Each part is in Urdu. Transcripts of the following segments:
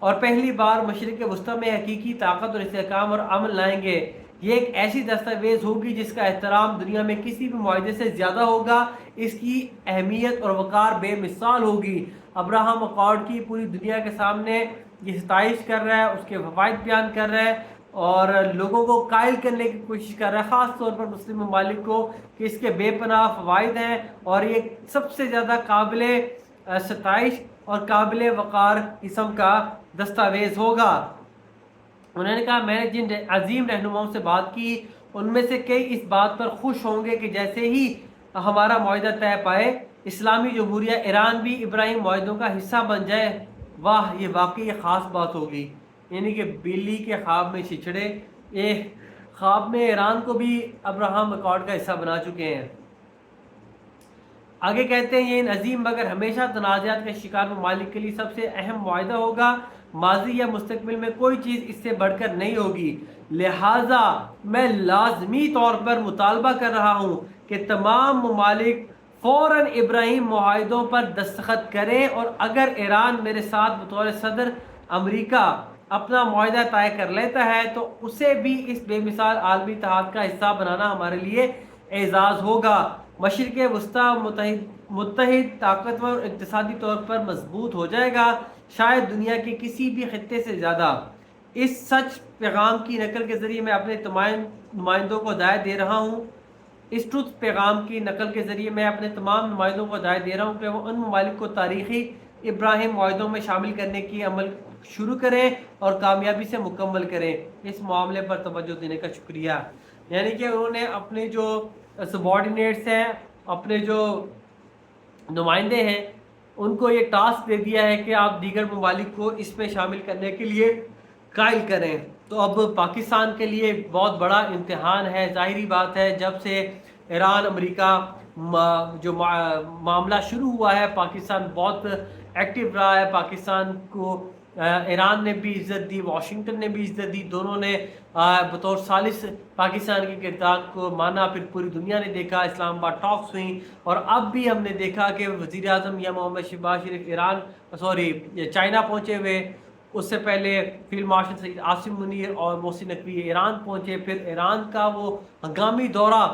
اور پہلی بار مشرق وسطیٰ میں حقیقی طاقت اور استحکام اور امن لائیں گے۔ یہ ایک ایسی دستاویز ہوگی جس کا احترام دنیا میں کسی بھی معاہدے سے زیادہ ہوگا۔ اس کی اہمیت اور وقار بے مثال ہوگی۔ ابراہم اکارڈ کی پوری دنیا کے سامنے یہ ستائش کر رہا ہے، اس کے فوائد بیان کر رہا ہے اور لوگوں کو قائل کرنے کی کوشش کر رہا ہے، خاص طور پر مسلم ممالک کو، کہ اس کے بے پناہ فوائد ہیں اور یہ سب سے زیادہ قابل ستائش اور قابل وقار قسم کا دستاویز ہوگا۔ انہوں نے کہا میں نے جن عظیم رہنماؤں سے بات کی ان میں سے کئی اس بات پر خوش ہوں گے کہ جیسے ہی ہمارا معاہدہ طے پائے اسلامی جمہوریہ ایران بھی ابراہیم معاہدوں کا حصہ بن جائے۔ واہ، یہ واقعی خاص بات ہوگی، یعنی کہ بلی کے خواب میں چھچڑے، یہ خواب میں ایران کو بھی ابراہم اکارڈ کا حصہ بنا چکے ہیں۔ آگے کہتے ہیں یہ ان عظیم مگر ہمیشہ تنازعات کے شکار ممالک کے لیے سب سے اہم معاہدہ ہوگا۔ ماضی یا مستقبل میں کوئی چیز اس سے بڑھ کر نہیں ہوگی، لہٰذا میں لازمی طور پر مطالبہ کر رہا ہوں کہ تمام ممالک فوراً ابراہیم معاہدوں پر دستخط کریں، اور اگر ایران میرے ساتھ بطور صدر امریکہ اپنا معاہدہ طے کر لیتا ہے تو اسے بھی اس بے مثال عالمی اتحاد کا حصہ بنانا ہمارے لیے اعزاز ہوگا۔ مشرق وسطیٰ متحد، طاقتور اور اقتصادی طور پر مضبوط ہو جائے گا، شاید دنیا کے کسی بھی خطے سے زیادہ۔ اس سچ پیغام کی نقل کے ذریعے میں اپنے نمائندوں کو ہدایت دے رہا ہوں اس ٹروتھ پیغام کی نقل کے ذریعے میں اپنے تمام نمائندوں کو ہدایت دے رہا ہوں کہ وہ ان ممالک کو تاریخی ابراہیم معاہدوں میں شامل کرنے کی عمل شروع کریں اور کامیابی سے مکمل کریں۔ اس معاملے پر توجہ دینے کا شکریہ۔ یعنی کہ انہوں نے اپنے جو سبارڈینیٹس ہیں، اپنے جو نمائندے ہیں، ان کو یہ ٹاسک دے دیا ہے کہ آپ دیگر ممالک کو اس میں شامل کرنے کے لیے قائل کریں۔ تو اب پاکستان کے لیے بہت بڑا امتحان ہے۔ ظاہری بات ہے جب سے ایران امریکہ جو معاملہ شروع ہوا ہے، پاکستان بہت ایکٹیو رہا ہے، پاکستان کو ایران نے بھی عزت دی، واشنگٹن نے بھی عزت دی، دونوں نے بطور ثالث پاکستان کے کردار کو مانا۔ پھر پوری دنیا نے دیکھا، اسلام آباد ٹاکس ہوئیں، اور اب بھی ہم نے دیکھا کہ وزیر اعظم یا محمد شہباز شریف چائنا پہنچے ہوئے، اس سے پہلے فیلڈ مارشل سید عاصم منیر اور محسن نقوی ایران پہنچے۔ پھر ایران کا وہ ہنگامی دورہ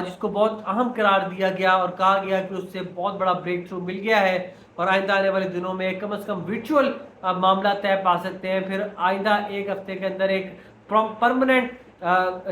جس کو بہت اہم قرار دیا گیا اور کہا گیا کہ اس سے بہت بڑا بریک تھرو مل گیا ہے، اور آئندہ آنے والے دنوں میں کم از کم ورچوئل معاملہ طے پا سکتے ہیں۔ پھر آئندہ ایک ہفتے کے اندر ایک پرماننٹ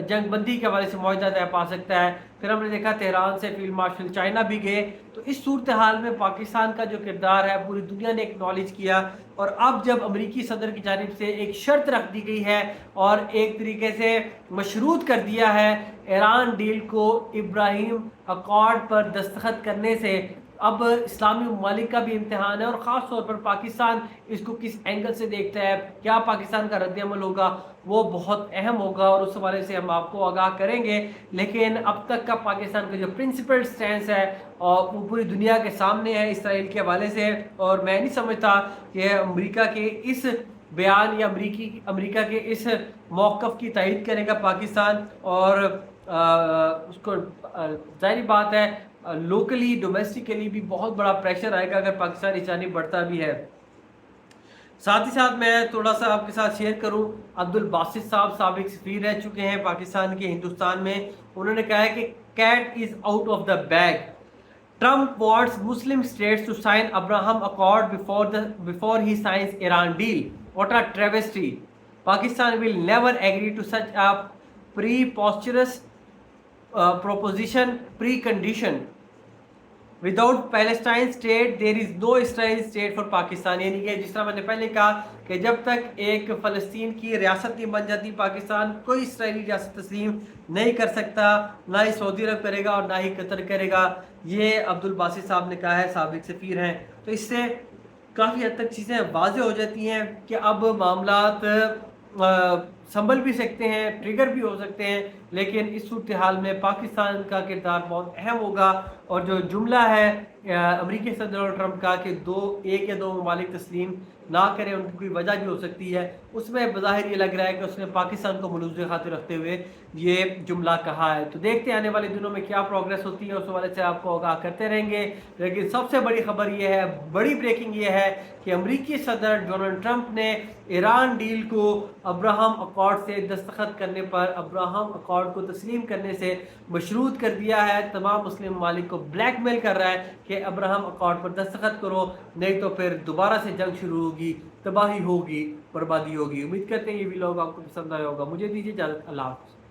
جنگ بندی کے حوالے سے معاہدہ طے پا سکتا ہے۔ پھر ہم نے دیکھا تہران سے فیلڈ مارشل چائنا بھی گئے۔ تو اس صورتحال میں پاکستان کا جو کردار ہے پوری دنیا نے ایکنالج کیا، اور اب جب امریکی صدر کی جانب سے ایک شرط رکھ دی گئی ہے اور ایک طریقے سے مشروط کر دیا ہے ایران ڈیل کو ابراہیم اکارڈ پر دستخط کرنے سے، اب اسلامی ممالک کا بھی امتحان ہے، اور خاص طور پر پاکستان اس کو کس اینگل سے دیکھتا ہے، کیا پاکستان کا رد عمل ہوگا، وہ بہت اہم ہوگا، اور اس حوالے سے ہم آپ کو آگاہ کریں گے۔ لیکن اب تک کا پاکستان کا جو پرنسپل سٹینس ہے اور وہ پوری دنیا کے سامنے ہے اسرائیل کے حوالے سے، اور میں نہیں سمجھتا کہ امریکہ کے اس بیان یا امریکہ کے اس موقف کی تائید کرے گا پاکستان، اور اس کو ظاہری بات ہے لوکلی ڈومیسٹکلی بھی بہت بڑا پریشر آئے گا اگر پاکستان اس جانب بڑھتا بھی ہے۔ ساتھ ہی ساتھ میں تھوڑا سا آپ کے ساتھ شیئر کروں، عبدالباسط صاحب سابق سفیر رہ چکے ہیں پاکستان کے ہندوستان میں، انہوں نے کہا ہے کہ cat is out of the bag, Trump wants Muslim states to sign Abraham accord before he signs Iran deal. What a travesty. Pakistan will never agree to such a preposterous proposition precondition. Without Palestine state there is no Israeli state for Pakistan. یعنی کہ جس طرح میں نے پہلے کہا کہ جب تک ایک فلسطین کی ریاست نہیں بن جاتی پاکستان کوئی اسرائیلی ریاست تسلیم نہیں کر سکتا، نہ ہی سعودی عرب کرے گا اور نہ ہی قطر کرے گا۔ یہ عبدالباسط صاحب نے کہا ہے، سابق سفیر ہیں۔ تو اس سے کافی حد تک چیزیں واضح ہو جاتی ہیں کہ اب معاملات سنبھل بھی سکتے ہیں، ٹریگر بھی ہو سکتے ہیں، لیکن اس صورتحال میں پاکستان کا کردار بہت اہم ہوگا۔ اور جو جملہ ہے امریکی صدر ڈونلڈ ٹرمپ کا کہ ایک یا دو ممالک تسلیم نہ کریں، ان کی کوئی وجہ بھی ہو سکتی ہے، اس میں بظاہر یہ لگ رہا ہے کہ اس نے پاکستان کو ملوث خاطر رکھتے ہوئے یہ جملہ کہا ہے۔ تو دیکھتے ہیں آنے والے دنوں میں کیا پروگریس ہوتی ہے، اس حوالے سے آپ کو آگاہ کرتے رہیں گے۔ لیکن سب سے بڑی خبر یہ ہے، بڑی بریکنگ یہ ہے کہ امریکی صدر ڈونلڈ ٹرمپ نے ایران ڈیل کو ابراہم اکارڈ سے دستخط کرنے پر، ابراہم اکارڈ کو تسلیم کرنے سے مشروط کر دیا ہے۔ تمام مسلم ممالک کو بلیک میل کر رہا ہے کہ ابراہم اکارڈ پر دستخط کرو، نہیں تو پھر دوبارہ سے جنگ شروع ہوگی، تباہی ہوگی، بربادی ہوگی۔ امید کرتے ہیں یہ ویڈیو آپ کو پسند آیا ہوگا۔ مجھے دیجیے اجازت، اللہ حافظ۔